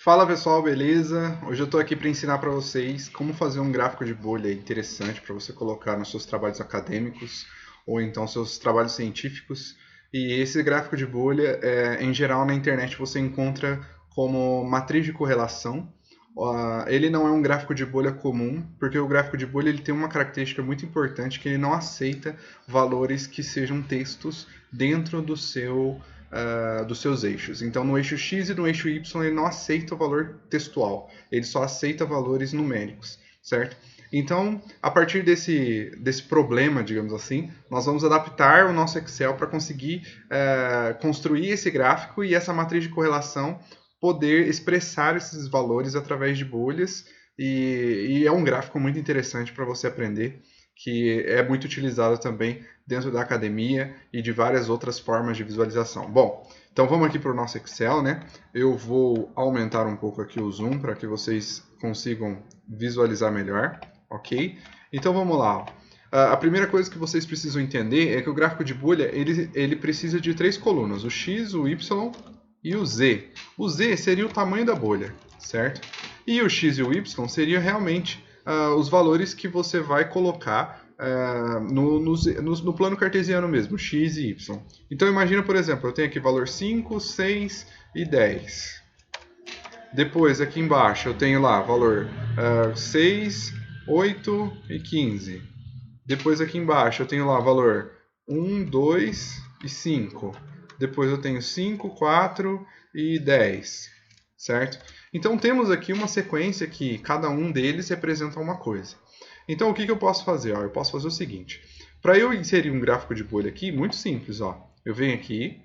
Fala pessoal, beleza? Hoje eu estou aqui para ensinar para vocês como fazer um gráfico de bolha interessante para você colocar nos seus trabalhos acadêmicos ou então seus trabalhos científicos. E esse gráfico de bolha, em geral na internet você encontra como matriz de correlação. Ele não é um gráfico de bolha comum, porque o gráfico de bolha ele tem uma característica muito importante que ele não aceita valores que sejam textos dentro do dos seus eixos. Então, no eixo X e no eixo Y, ele não aceita o valor textual, ele só aceita valores numéricos, certo? Então, a partir desse problema, digamos assim, nós vamos adaptar o nosso Excel para conseguir construir esse gráfico e essa matriz de correlação poder expressar esses valores através de bolhas, e é um gráfico muito interessante para você aprender, que é muito utilizado também dentro da academia e de várias outras formas de visualização. Bom, então vamos aqui para o nosso Excel, né? Eu vou aumentar um pouco aqui o zoom para que vocês consigam visualizar melhor, ok? Então vamos lá. A primeira coisa que vocês precisam entender é que o gráfico de bolha ele precisa de três colunas, o X, o Y e o Z. O Z seria o tamanho da bolha, certo? E o X e o Y seriam realmente os valores que você vai colocar no plano cartesiano mesmo, x e y. Então imagina, por exemplo, eu tenho aqui valor 5, 6 e 10. Depois aqui embaixo eu tenho lá valor 6, 8 e 15. Depois aqui embaixo eu tenho lá valor 1, 2 e 5. Depois eu tenho 5, 4 e 10, certo? Então temos aqui uma sequência que cada um deles representa uma coisa. Então o que eu posso fazer? Eu posso fazer o seguinte. Para eu inserir um gráfico de bolha aqui, muito simples. Eu venho aqui,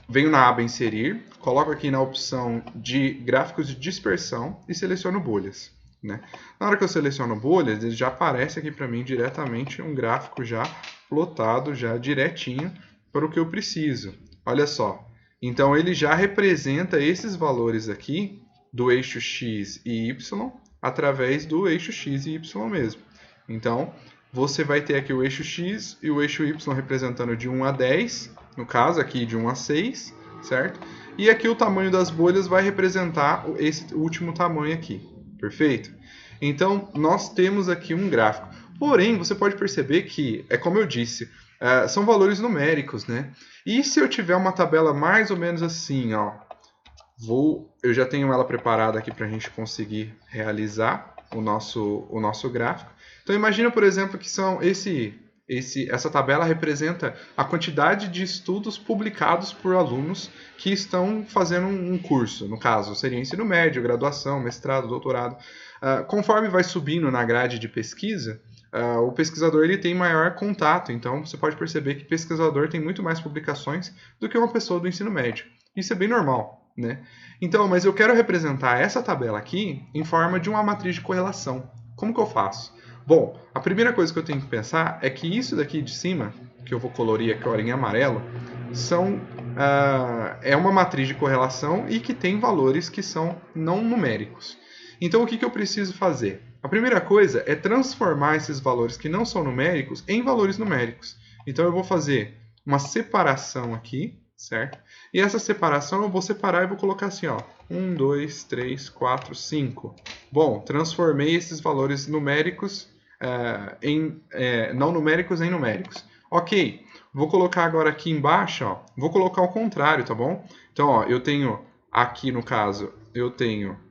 venho na aba inserir, coloco aqui na opção de gráficos de dispersão e seleciono bolhas, né? Na hora que eu seleciono bolhas, ele já aparece aqui para mim diretamente um gráfico já plotado, já direitinho para o que eu preciso. Olha só. Então ele já representa esses valores aqui do eixo X e Y através do eixo X e Y mesmo. Então você vai ter aqui o eixo X e o eixo Y representando de 1 a 10, no caso aqui de 1 a 6, certo? E aqui o tamanho das bolhas vai representar esse último tamanho aqui, perfeito? Então nós temos aqui um gráfico. Porém, você pode perceber que, como eu disse, são valores numéricos, né? E se eu tiver uma tabela mais ou menos assim, eu já tenho ela preparada aqui para a gente conseguir realizar o nosso gráfico. Então imagina, por exemplo, que essa tabela representa a quantidade de estudos publicados por alunos que estão fazendo um curso. No caso, seria ensino médio, graduação, mestrado, doutorado. Conforme vai subindo na grade de pesquisa, o pesquisador ele tem maior contato, então você pode perceber que o pesquisador tem muito mais publicações do que uma pessoa do ensino médio. Isso é bem normal, né? Então, mas eu quero representar essa tabela aqui em forma de uma matriz de correlação. Como que eu faço? Bom, a primeira coisa que eu tenho que pensar é que isso daqui de cima, que eu vou colorir aqui em amarelo, é uma matriz de correlação e que tem valores que são não numéricos. Então, o que eu preciso fazer? A primeira coisa é transformar esses valores que não são numéricos em valores numéricos. Então eu vou fazer uma separação aqui, certo? E essa separação eu vou separar e vou colocar assim, 1, 2, 3, 4, 5. Bom, transformei esses valores numéricos não numéricos em numéricos. Ok, vou colocar agora aqui embaixo, vou colocar o contrário, tá bom? Então, eu tenho aqui no caso, eu tenho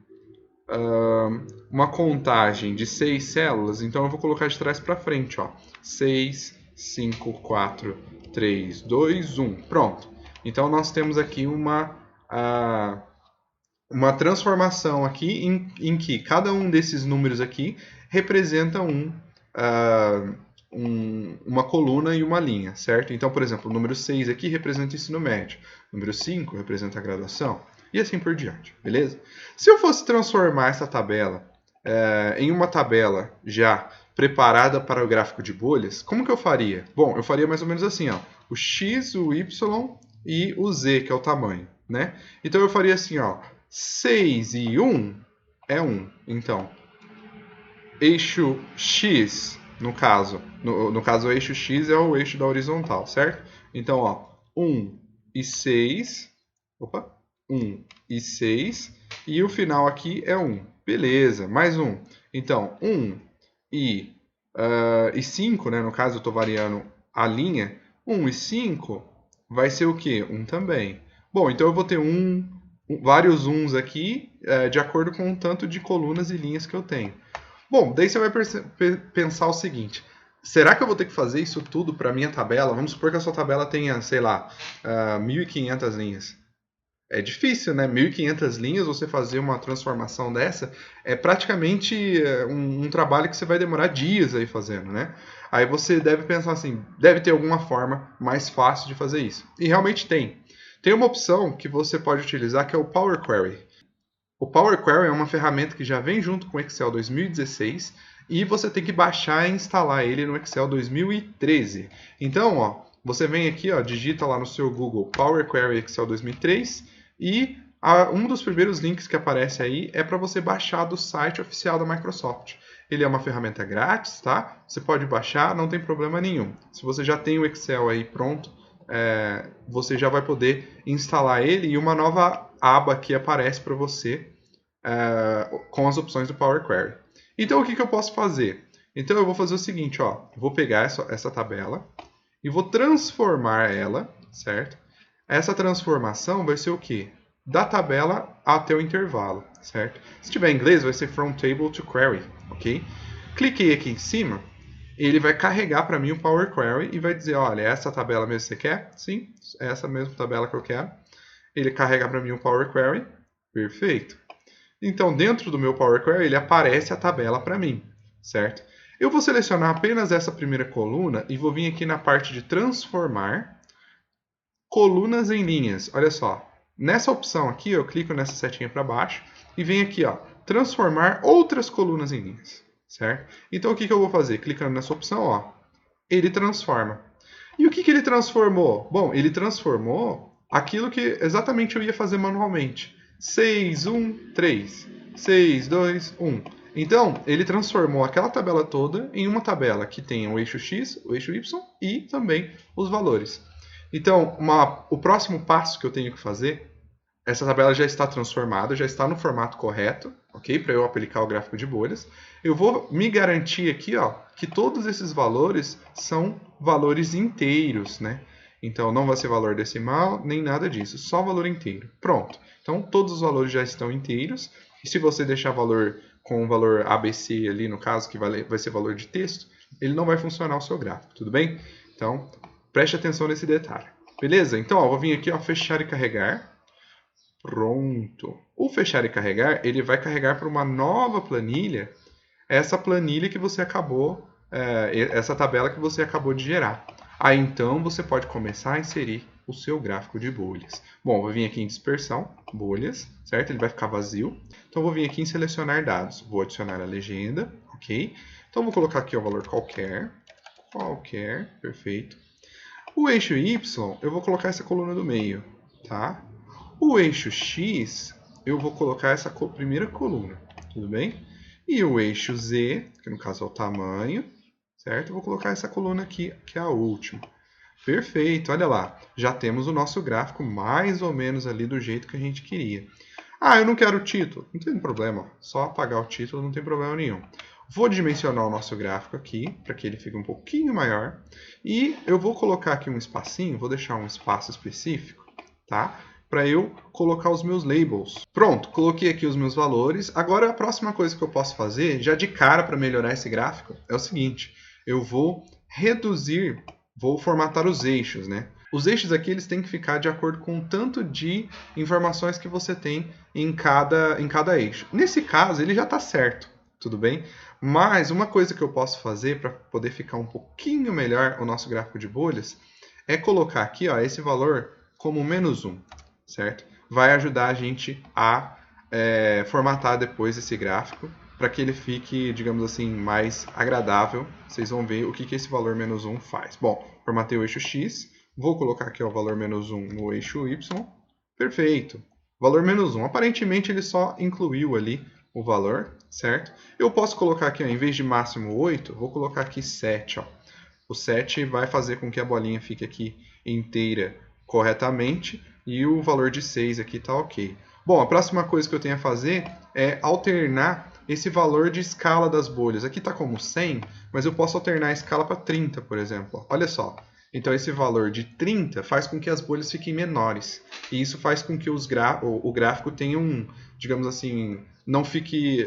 uma contagem de 6 células, então eu vou colocar de trás para frente, 6, 5, 4, 3, 2, 1. Pronto. Então nós temos aqui uma transformação aqui em que cada um desses números aqui representa uma coluna e uma linha, certo? Então, por exemplo, o número 6 aqui representa o ensino médio, o número 5 representa a graduação, e assim por diante, beleza? Se eu fosse transformar essa tabela em uma tabela já preparada para o gráfico de bolhas, como que eu faria? Bom, eu faria mais ou menos assim, o X, o Y e o Z, que é o tamanho, né? Então eu faria assim, 6 e 1 é 1. Então, eixo X, no caso o eixo X é o eixo da horizontal, certo? Então, 1 e 6, opa, 1 e 6. E o final aqui é 1. Beleza, mais um. Então, 1 e 5, né? No caso, eu estou variando a linha. 1 e 5 vai ser o quê? 1 também. Bom, então eu vou ter vários 1s aqui, de acordo com o tanto de colunas e linhas que eu tenho. Bom, daí você vai pensar o seguinte: será que eu vou ter que fazer isso tudo para a minha tabela? Vamos supor que a sua tabela tenha, sei lá, 1.500 linhas. É difícil, né? 1.500 linhas, você fazer uma transformação dessa, é praticamente um trabalho que você vai demorar dias aí fazendo, né? Aí você deve pensar assim, deve ter alguma forma mais fácil de fazer isso. E realmente tem. Tem uma opção que você pode utilizar que é o Power Query. O Power Query é uma ferramenta que já vem junto com o Excel 2016 e você tem que baixar e instalar ele no Excel 2013. Então, ó, você vem aqui, ó, digita lá no seu Google Power Query Excel 2003 e um dos primeiros links que aparece aí é para você baixar do site oficial da Microsoft. Ele é uma ferramenta grátis, tá? Você pode baixar, não tem problema nenhum. Se você já tem o Excel aí pronto, você já vai poder instalar ele e uma nova aba aqui aparece para você com as opções do Power Query. Então, o que eu posso fazer? Então, eu vou fazer o seguinte, ó, vou pegar essa tabela e vou transformar ela, certo? Essa transformação vai ser o quê? Da tabela até o intervalo, certo? Se tiver em inglês, vai ser from table to query, ok? Cliquei aqui em cima, ele vai carregar para mim o Power Query e vai dizer, olha, essa tabela mesmo você quer? Sim, é essa mesma tabela que eu quero. Ele carrega para mim o Power Query, perfeito. Então, dentro do meu Power Query, ele aparece a tabela para mim, certo? Eu vou selecionar apenas essa primeira coluna e vou vir aqui na parte de transformar colunas em linhas. Olha só, nessa opção aqui, eu clico nessa setinha para baixo e venho aqui, ó, transformar outras colunas em linhas, certo? Então, o que eu vou fazer? Clicando nessa opção, ó, ele transforma. E o que ele transformou? Bom, ele transformou aquilo que exatamente eu ia fazer manualmente. 6, 1, 3. 6, 2, 1. Então, ele transformou aquela tabela toda em uma tabela que tem o eixo X, o eixo Y e também os valores. Então, o próximo passo que eu tenho que fazer, essa tabela já está transformada, já está no formato correto, ok? Para eu aplicar o gráfico de bolhas. Eu vou me garantir aqui, ó, que todos esses valores são valores inteiros, né? Então, não vai ser valor decimal, nem nada disso, só valor inteiro. Pronto. Então, todos os valores já estão inteiros. E se você deixar valor com o valor ABC ali, no caso, que vai ser valor de texto, ele não vai funcionar o seu gráfico, tudo bem? Então, preste atenção nesse detalhe. Beleza? Então, ó, vou vir aqui, ó, fechar e carregar. Pronto. O fechar e carregar, ele vai carregar para uma nova planilha, essa planilha que você acabou, essa tabela que você acabou de gerar. Aí então você pode começar a inserir o seu gráfico de bolhas. Bom, vou vir aqui em dispersão, bolhas, certo? Ele vai ficar vazio. Então vou vir aqui em selecionar dados. Vou adicionar a legenda, ok? Então vou colocar aqui o valor qualquer, perfeito. O eixo Y, eu vou colocar essa coluna do meio, tá? O eixo X, eu vou colocar essa primeira coluna, tudo bem? E o eixo Z, que no caso é o tamanho, certo? Eu vou colocar essa coluna aqui, que é a última. Perfeito, olha lá. Já temos o nosso gráfico mais ou menos ali do jeito que a gente queria. Ah, eu não quero o título. Não tem problema, só apagar o título, não tem problema nenhum. Vou dimensionar o nosso gráfico aqui, para que ele fique um pouquinho maior. E eu vou colocar aqui um espacinho, vou deixar um espaço específico, tá? Para eu colocar os meus labels. Pronto, coloquei aqui os meus valores. Agora a próxima coisa que eu posso fazer, já de cara para melhorar esse gráfico, é o seguinte. Eu vou reduzir, vou formatar os eixos, né? Os eixos aqui eles têm que ficar de acordo com o tanto de informações que você tem em cada eixo. Nesse caso, ele já está certo, tudo bem? Mas uma coisa que eu posso fazer para poder ficar um pouquinho melhor o nosso gráfico de bolhas é colocar aqui, ó, esse valor como -1, certo? Vai ajudar a gente a formatar depois esse gráfico para que ele fique, digamos assim, mais agradável. Vocês vão ver o que esse valor -1 faz. Bom, formatei o eixo X, vou colocar aqui o valor -1 no eixo Y. Perfeito. Valor -1. Aparentemente ele só incluiu ali o valor, certo? Eu posso colocar aqui, ó, em vez de máximo 8, vou colocar aqui 7. Ó. O 7 vai fazer com que a bolinha fique aqui inteira corretamente. e o valor de 6 aqui está ok. Bom, a próxima coisa que eu tenho a fazer é alternar esse valor de escala das bolhas. Aqui está como 100, mas eu posso alternar a escala para 30, por exemplo. Olha só. Então esse valor de 30 faz com que as bolhas fiquem menores. E isso faz com que o gráfico tenha digamos assim, não fique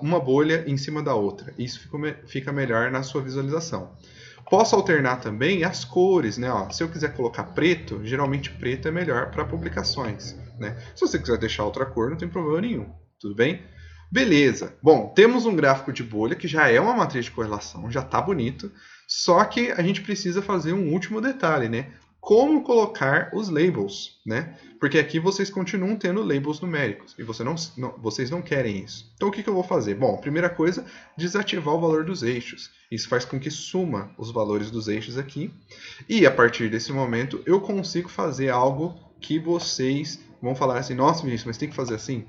uma bolha em cima da outra. Isso fica melhor na sua visualização. Posso alternar também as cores, né? Ó, se eu quiser colocar preto, geralmente preto é melhor para publicações, né? Se você quiser deixar outra cor, não tem problema nenhum. Tudo bem? Beleza. Bom, temos um gráfico de bolha que já é uma matriz de correlação, já está bonito. Só que a gente precisa fazer um último detalhe, né? Como colocar os labels, né? Porque aqui vocês continuam tendo labels numéricos e vocês não querem isso. Então o que eu vou fazer? Bom, primeira coisa, desativar o valor dos eixos. Isso faz com que suma os valores dos eixos aqui. E a partir desse momento eu consigo fazer algo que vocês vão falar assim, nossa, Vinícius, mas tem que fazer assim?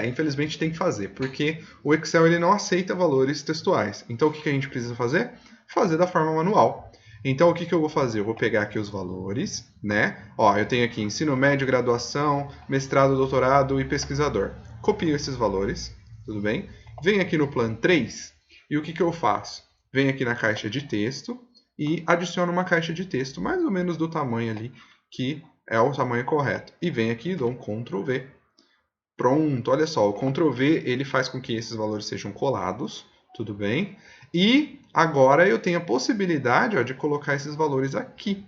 Infelizmente tem que fazer, porque o Excel ele não aceita valores textuais. Então o que a gente precisa fazer? Fazer da forma manual. Então o que eu vou fazer? Eu vou pegar aqui os valores, né? Ó, eu tenho aqui ensino médio, graduação, mestrado, doutorado e pesquisador. Copio esses valores, tudo bem? Venho aqui no plano 3 e o que eu faço? Venho aqui na caixa de texto e adiciono uma caixa de texto mais ou menos do tamanho ali que é o tamanho correto. E venho aqui e dou um Ctrl V. Pronto, olha só, o Ctrl V ele faz com que esses valores sejam colados, tudo bem? E agora eu tenho a possibilidade de colocar esses valores aqui,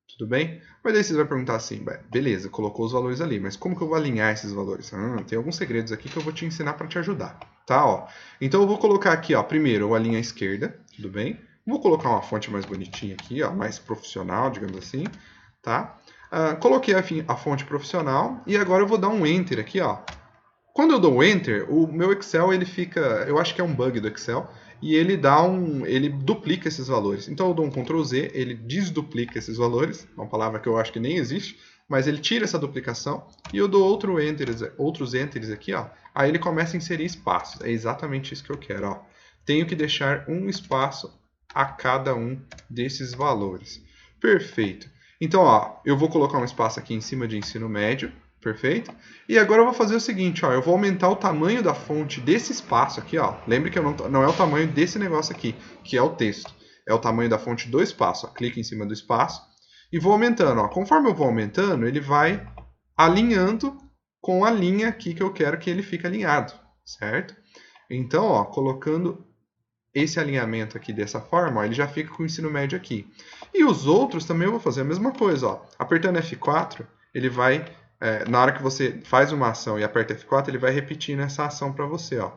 tudo bem? Mas daí você vai perguntar assim, beleza, colocou os valores ali, mas como que eu vou alinhar esses valores? Tem alguns segredos aqui que eu vou te ensinar para te ajudar, tá? Ó, então eu vou colocar aqui, ó, primeiro eu alinho à esquerda, tudo bem? Vou colocar uma fonte mais bonitinha aqui, ó, mais profissional, digamos assim, tá? Coloquei a fonte profissional e agora eu vou dar um Enter aqui, ó. Quando eu dou Enter, o meu Excel ele fica, eu acho que é um bug do Excel, e ele duplica esses valores. Então eu dou um Ctrl Z, ele desduplica esses valores, uma palavra que eu acho que nem existe, mas ele tira essa duplicação e eu dou outros enters aqui, ó. Aí ele começa a inserir espaços. É exatamente isso que eu quero, ó. Tenho que deixar um espaço a cada um desses valores. Perfeito. Então, ó, eu vou colocar um espaço aqui em cima de ensino médio, perfeito? E agora eu vou fazer o seguinte, ó, eu vou aumentar o tamanho da fonte desse espaço aqui, ó. Lembre que não é o tamanho desse negócio aqui, que é o texto. É o tamanho da fonte do espaço, ó. Clique em cima do espaço e vou aumentando, ó. Conforme eu vou aumentando, ele vai alinhando com a linha aqui que eu quero que ele fique alinhado, certo? Então, ó, colocando esse alinhamento aqui dessa forma, ó, ele já fica com o ensino médio aqui. E os outros também eu vou fazer a mesma coisa, ó. Apertando F4, ele vai, na hora que você faz uma ação e aperta F4, ele vai repetindo essa ação para você, ó.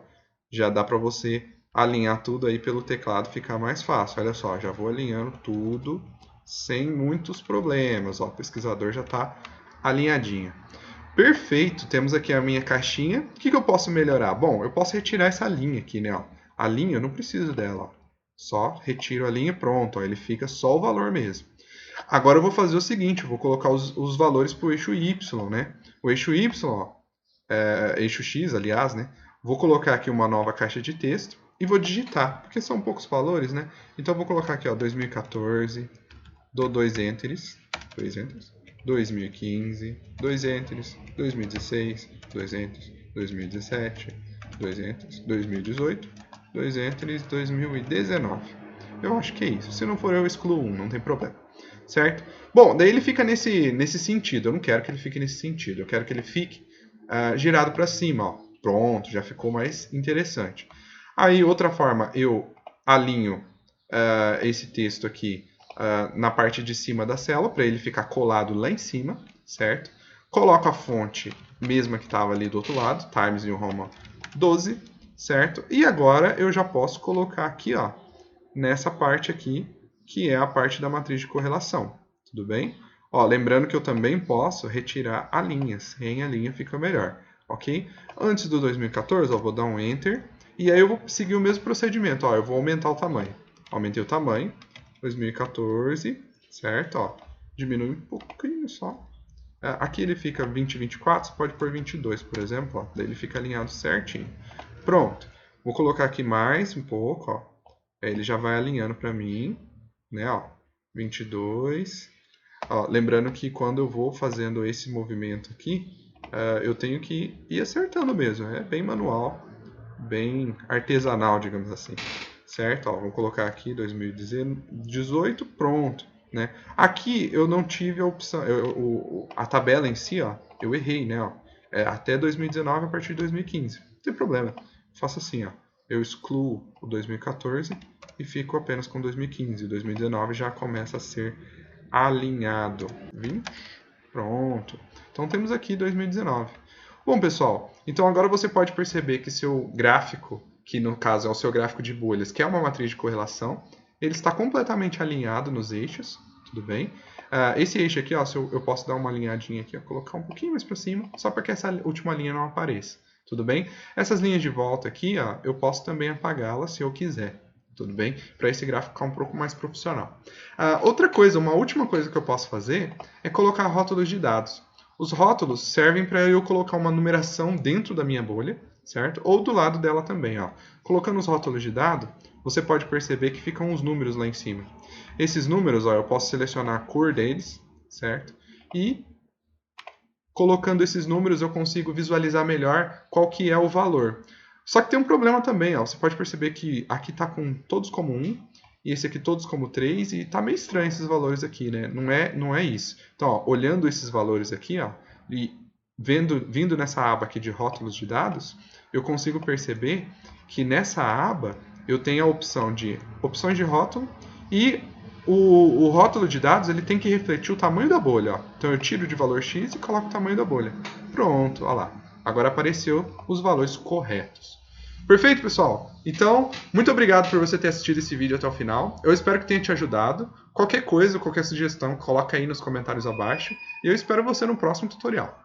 Já dá para você alinhar tudo aí pelo teclado, ficar mais fácil. Olha só, já vou alinhando tudo sem muitos problemas, ó. O pesquisador já está alinhadinho. Perfeito, temos aqui a minha caixinha. O que eu posso melhorar? Bom, eu posso retirar essa linha aqui, né, ó. A linha eu não preciso dela, ó. Só retiro a linha e pronto, ó, ele fica só o valor mesmo. Agora eu vou fazer o seguinte, eu vou colocar os valores para o eixo Y, né? O eixo Y, ó, eixo X, aliás, né? Vou colocar aqui uma nova caixa de texto e vou digitar, porque são poucos valores, né? Então eu vou colocar aqui, ó, 2014, dou 2 enters, 2015, 2 enters, 2016, 2 enters, 2017, 2 enters, 2018, 2 enters, 2019. Eu acho que é isso. Se não for, eu excluo um, não tem problema. Certo? Bom, daí ele fica nesse sentido. Eu não quero que ele fique nesse sentido. Eu quero que ele fique girado para cima. Ó. Pronto, já ficou mais interessante. Aí, outra forma, eu alinho esse texto aqui na parte de cima da célula, para ele ficar colado lá em cima, certo? Coloco a fonte mesma que estava ali do outro lado, Times New Roman 12, certo? E agora eu já posso colocar aqui, ó, nessa parte aqui, que é a parte da matriz de correlação, tudo bem? Ó, lembrando que eu também posso retirar a linha, sem a linha fica melhor, ok? Antes do 2014, ó, vou dar um Enter, e aí eu vou seguir o mesmo procedimento, ó, eu vou aumentar o tamanho. Aumentei o tamanho, 2014, certo? Ó, diminui um pouquinho só. Aqui ele fica 20, 24, você pode pôr 22, por exemplo, ó, daí ele fica alinhado certinho. Pronto, vou colocar aqui mais um pouco, ó. Ele já vai alinhando para mim, né, ó, 22. Ó, lembrando que quando eu vou fazendo esse movimento aqui, eu tenho que ir acertando mesmo. É bem manual, bem artesanal, digamos assim. Certo? Ó, vamos colocar aqui 2018, pronto. Né? Aqui eu não tive a opção, a tabela em si, ó, eu errei, né? Ó, até 2019 a partir de 2015. Não tem problema. Faço assim, ó, eu excluo o 2014 e fico apenas com 2015. 2019 já começa a ser alinhado. 20? Pronto. Então temos aqui 2019. Bom, pessoal, então agora você pode perceber que seu gráfico, que no caso é o seu gráfico de bolhas, que é uma matriz de correlação, ele está completamente alinhado nos eixos, tudo bem? Esse eixo aqui, ó, eu posso dar uma alinhadinha aqui, ó, colocar um pouquinho mais para cima, só para que essa última linha não apareça, tudo bem? Essas linhas de volta aqui, ó, eu posso também apagá-las se eu quiser, tudo bem? Para esse gráfico ficar um pouco mais profissional. Outra coisa, uma última coisa que eu posso fazer é colocar rótulos de dados. Os rótulos servem para eu colocar uma numeração dentro da minha bolha, certo? Ou do lado dela também, ó. Colocando os rótulos de dado, você pode perceber que ficam os números lá em cima. Esses números, ó, eu posso selecionar a cor deles, certo? E colocando esses números eu consigo visualizar melhor qual que é o valor. Só que tem um problema também, ó. Você pode perceber que aqui está com todos como 1 e esse aqui todos como 3 e está meio estranho esses valores aqui, né? Não é isso. Então, ó, olhando esses valores aqui, ó, e vindo nessa aba aqui de rótulos de dados, eu consigo perceber que nessa aba eu tenho a opção de opções de rótulo e o rótulo de dados ele tem que refletir o tamanho da bolha. Ó. Então eu tiro de valor X e coloco o tamanho da bolha. Pronto, olha lá. Agora apareceu os valores corretos. Perfeito, pessoal? Então, muito obrigado por você ter assistido esse vídeo até o final. Eu espero que tenha te ajudado. Qualquer coisa, qualquer sugestão, coloca aí nos comentários abaixo. E eu espero você no próximo tutorial.